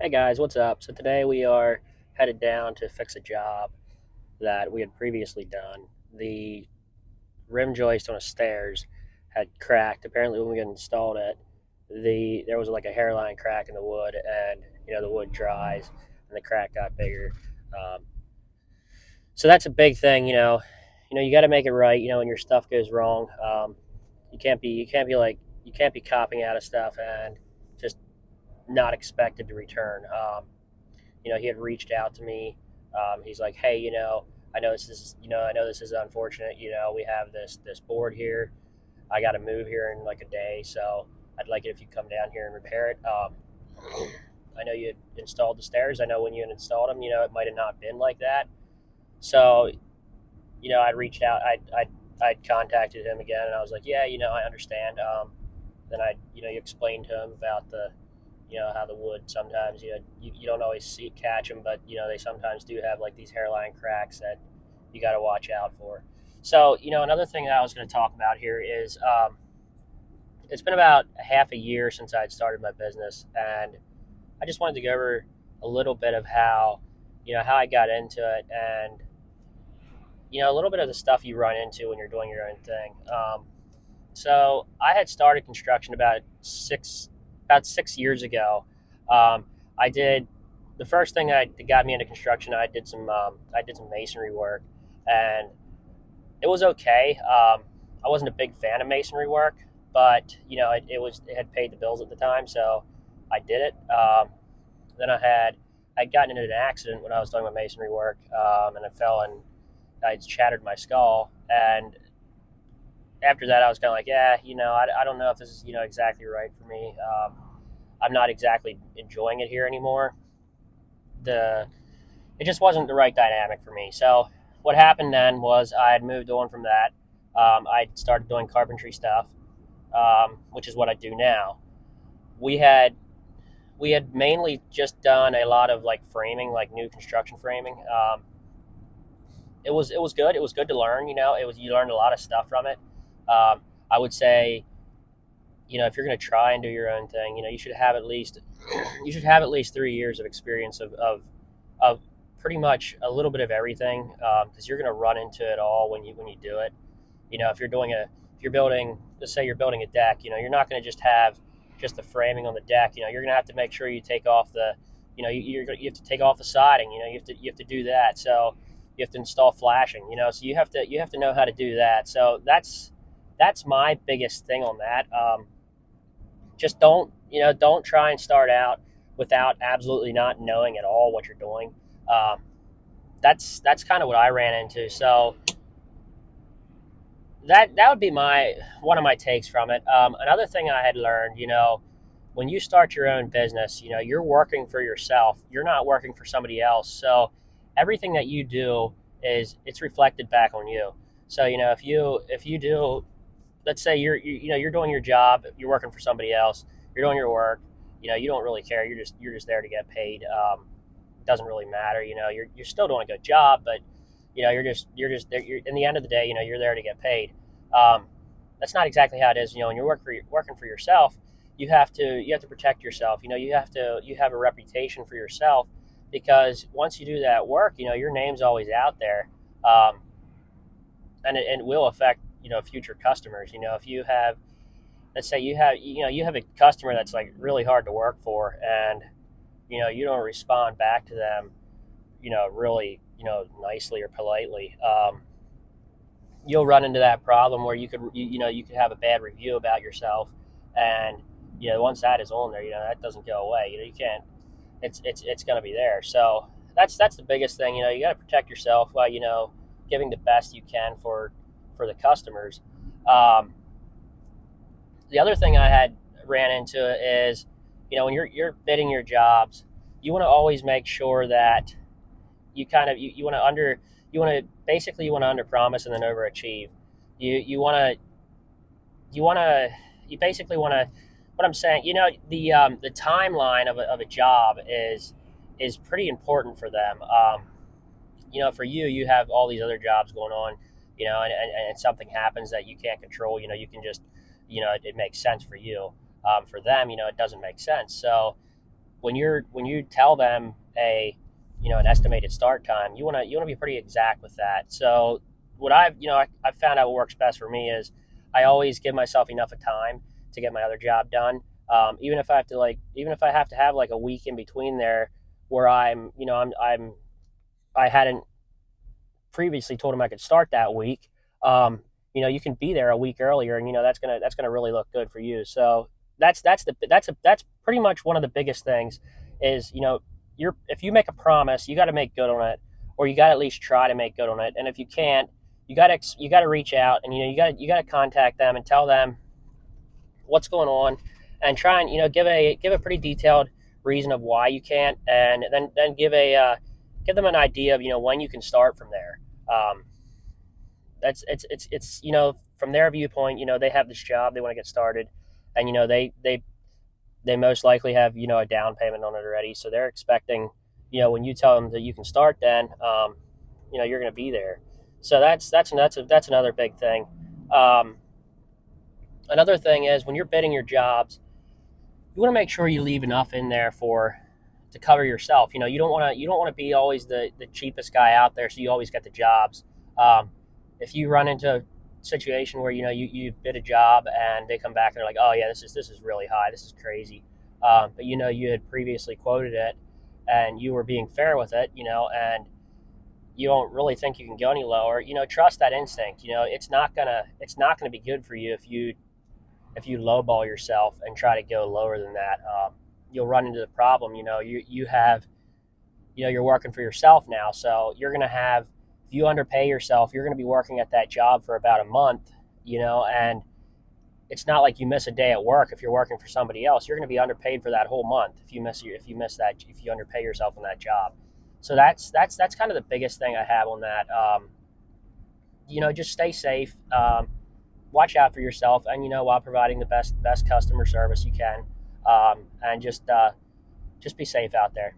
Hey guys, what's up? So today we are headed down to fix a job that we had previously done. The rim joist on the stairs had cracked. Apparently, when we installed it, there was like a hairline crack in the wood, and the wood dries, and the crack got bigger. Um, so that's a big thing. You got to make it right. When your stuff goes wrong, you can't be copying out of stuff and just not expected to return. He had reached out to me. He's like, hey, I know this is unfortunate. We have this board here. I got to move here in like a day, so I'd like it if you come down here and repair it. I know you had installed the stairs. I know when you had installed them, it might have not been like that. So, I reached out. I'd contacted him again, and I was like, yeah, I understand. Then you explained to him about how the wood sometimes you don't always catch them, but they sometimes do have like these hairline cracks that you got to watch out for. So another thing that I was going to talk about here is it's been about a half a year since I'd started my business, and I just wanted to go over a little bit of how I got into it, and a little bit of the stuff you run into when you're doing your own thing. So I had started construction about 6 years ago. I did the first thing that got me into construction. I did some masonry work, and it was okay. I wasn't a big fan of masonry work, but it had paid the bills at the time, so I did it. Then I'd gotten into an accident when I was doing my masonry work, and I fell and I shattered my skull. And after that, I was kind of like, yeah, I don't know if this is exactly right for me. I'm not exactly enjoying it here anymore. The It just wasn't the right dynamic for me. So what happened then was I had moved on from that. I started doing carpentry stuff, which is what I do now. We had we had mainly just done a lot of like framing, like new construction framing. It was good. It was good to learn. You learned a lot of stuff from it. I would say if you're going to try and do your own thing, you should have at least 3 years of experience of pretty much a little bit of everything, because you're going to run into it all when you do it. If you're building, let's say you're building a deck, you're not going to just have just the framing on the deck. You're going to have to make sure you take off you have to take off the siding. You have to do that. So you have to install flashing. So you have to know how to do that. So that's my biggest thing on that. Just don't try and start out without absolutely not knowing at all what you're doing. Um, that's kind of what I ran into. So that would be my one of my takes from it. Another thing I had learned, when you start your own business, you're working for yourself. You're not working for somebody else. So everything that you do it's reflected back on you. So if you do, let's say you're doing your job, you're working for somebody else, you're doing your work, you don't really care. You're just there to get paid. It doesn't really matter. You're still doing a good job, but you're just there. In the end of the day, you're there to get paid. Um, that's not exactly how it is. When you're working for yourself, you have to protect yourself. You have a reputation for yourself, because once you do that work, your name's always out there, um, and it will affect future customers. If you have, let's say you have a customer that's like really hard to work for, and you don't respond back to them really nicely or politely, you'll run into that problem where you could have a bad review about yourself, and once that is on there, that doesn't go away. You can't. It's going to be there. So that's the biggest thing. You got to protect yourself while giving the best you can for the customers. Um, the other thing I had ran into is, when you're bidding your jobs, you want to always make sure that you kind of you want to under promise and then overachieve. You basically want to what I'm saying. The timeline of a job is pretty important for them. For you have all these other jobs going on, and something happens that you can't control. You can just, it makes sense for you. For them, it doesn't make sense. So when you tell them an estimated start time, you want to be pretty exact with that. So what I've found out what works best for me is I always give myself enough of time to get my other job done. Even if I have to even if I have to have like a week in between there where I hadn't previously told him I could start that week. You can be there a week earlier, and that's gonna really look good for you. So that's pretty much one of the biggest things is you're if you make a promise, you got to make good on it, or you got to at least try to make good on it. And if you can't, you got to reach out, and you got to contact them and tell them what's going on, and try and give a pretty detailed reason of why you can't, and then give them an idea of when you can start from there. That's it's from their viewpoint, they have this job, they want to get started, and they most likely have a down payment on it already, so they're expecting when you tell them that you can start, then you're going to be there. So that's another big thing. um, Another thing is when you're bidding your jobs, you want to make sure you leave enough in there for to cover yourself. You don't want to be always the cheapest guy out there, so you always get the jobs. If you run into a situation where you bid a job and they come back and they're like, oh yeah, this is really high, this is crazy, but you had previously quoted it and you were being fair with it, and you don't really think you can go any lower. Trust that instinct. It's not gonna be good for you if you lowball yourself and try to go lower than that. You'll run into the problem. You have, you're working for yourself now, so you're gonna have. If you underpay yourself, you're gonna be working at that job for about a month, and it's not like you miss a day at work. If you're working for somebody else, you're gonna be underpaid for that whole month if you underpay yourself on that job. So that's kind of the biggest thing I have on that. Just stay safe. Watch out for yourself, and while providing the best customer service you can, and just be safe out there.